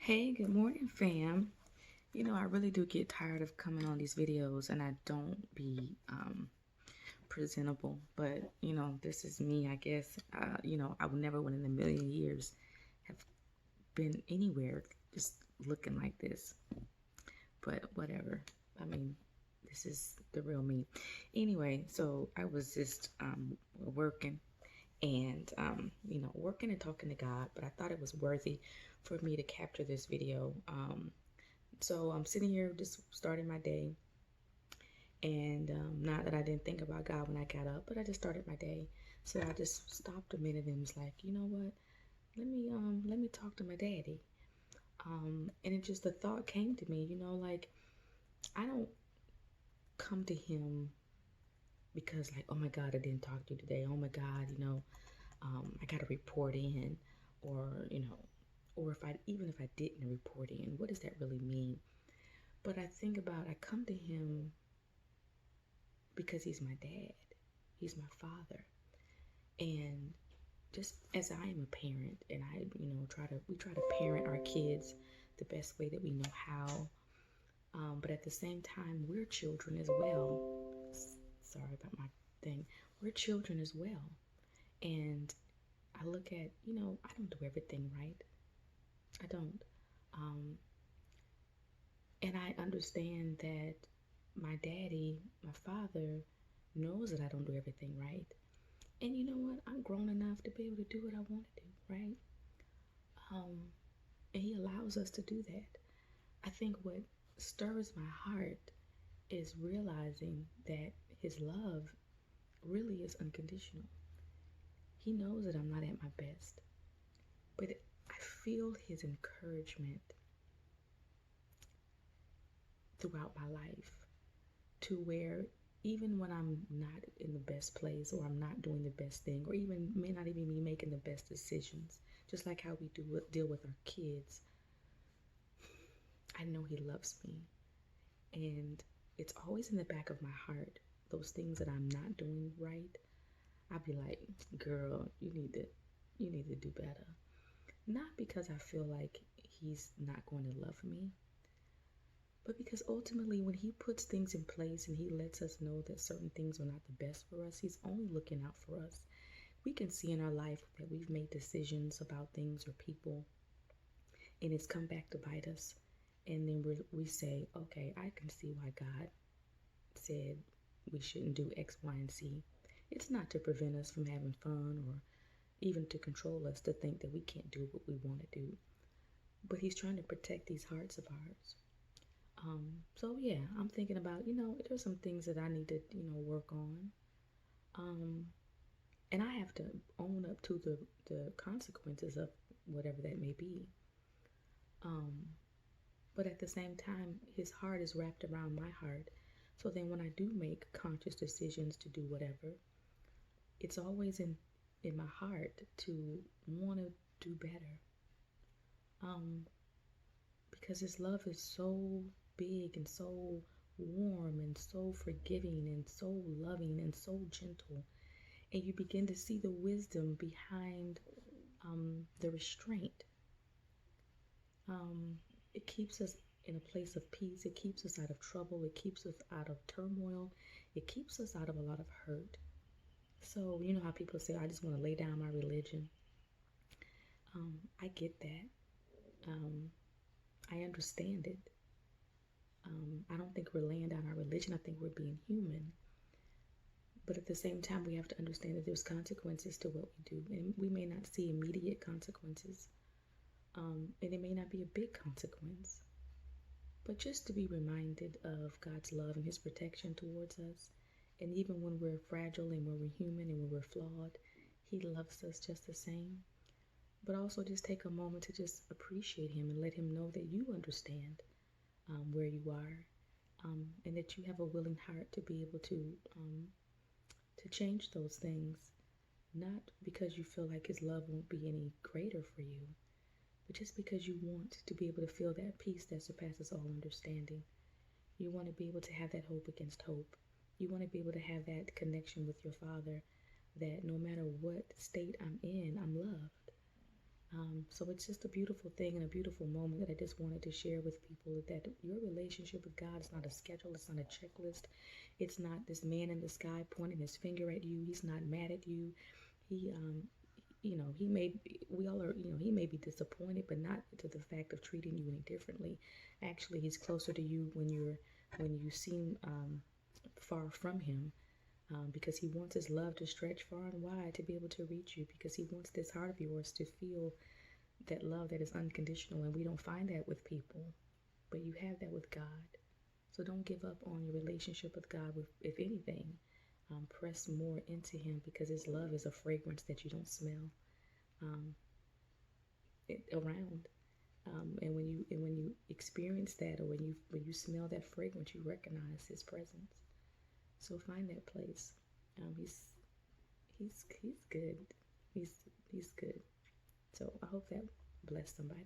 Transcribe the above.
Hey, good morning, fam. I really do get tired of coming on these videos and I don't be presentable, but this is me, I guess. I would never would in a million years have been anywhere just looking like this, but whatever. I mean, this is the real me. Anyway, so I was just working and working and talking to God, but I thought it was worthy for me to capture this video. So I'm sitting here just starting my day, and not that I didn't think about God when I got up, but I just started my day. So I just stopped a minute and was like, you know what? Let me talk to my daddy. And it just the thought came to me, like I don't come to him because like, oh my God, I didn't talk to you today. Oh my God, I got to report in, or or if I didn't report in, what does that really mean? But I think about I come to him because he's my dad. He's my father. And just as I am a parent and we try to parent our kids the best way that we know how. But at the same time, we're children as well. Sorry about my thing. We're children as well. And I look at, I don't do everything right. I don't. Um, and I understand that my daddy, my father, knows that I don't do everything right. And you know what? I'm grown enough to be able to do what I want to do, right? Um, and He allows us to do that. I think what stirs my heart is realizing that His love really is unconditional. He knows that I'm not at my best, but I feel His encouragement throughout my life to where even when I'm not in the best place or I'm not doing the best thing or even may not even be making the best decisions, just like how we deal with our kids, I know He loves me. And it's always in the back of my heart, those things that I'm not doing right. I'll be like, girl, you need to do better. Not because I feel like He's not going to love me, but because ultimately when He puts things in place and He lets us know that certain things are not the best for us, He's only looking out for us. We can see in our life that we've made decisions about things or people and it's come back to bite us. And then we say, okay, I can see why God said we shouldn't do X, Y, and Z. It's not to prevent us from having fun or even to control us to think that we can't do what we want to do. But He's trying to protect these hearts of ours. So yeah, I'm thinking about, there's some things that I need to, work on. Um, and I have to own up to the consequences of whatever that may be. Um, but at the same time, His heart is wrapped around my heart. So then when I do make conscious decisions to do whatever, it's always in my heart to want to do better. Um, because His love is so big and so warm and so forgiving and so loving and so gentle. And you begin to see the wisdom behind the restraint. Um, it keeps us in a place of peace. It keeps us out of trouble. It keeps us out of turmoil. It keeps us out of a lot of hurt. So, you know how people say, I just want to lay down my religion. I get that. Um, I understand it. I don't think we're laying down our religion. I think we're being human. But at the same time, we have to understand that there's consequences to what we do. And we may not see immediate consequences. And it may not be a big consequence. But just to be reminded of God's love and His protection towards us. And even when we're fragile and when we're human and when we're flawed, He loves us just the same. But also just take a moment to just appreciate Him and let Him know that you understand where you are, and that you have a willing heart to be able to change those things, not because you feel like His love won't be any greater for you, but just because you want to be able to feel that peace that surpasses all understanding. You want to be able to have that hope against hope. You want to be able to have that connection with your Father, that no matter what state I'm in, I'm loved. So it's just a beautiful thing and a beautiful moment that I just wanted to share with people, that your relationship with God is not a schedule, it's not a checklist. It's not this man in the sky pointing his finger at you. He's not mad at you. He, he may, we all are, he may be disappointed, but not to the fact of treating you any differently. Actually, he's closer to you when you seem far from him, because he wants his love to stretch far and wide to be able to reach you, because he wants this heart of yours to feel that love that is unconditional. And we don't find that with people, but you have that with God. So don't give up on your relationship with God. With, if anything, press more into him, because his love is a fragrance that you don't smell um, around. And when you experience that, or when you smell that fragrance, you recognize his presence. So find that place. He's good. He's he's good. So I hope that blessed somebody.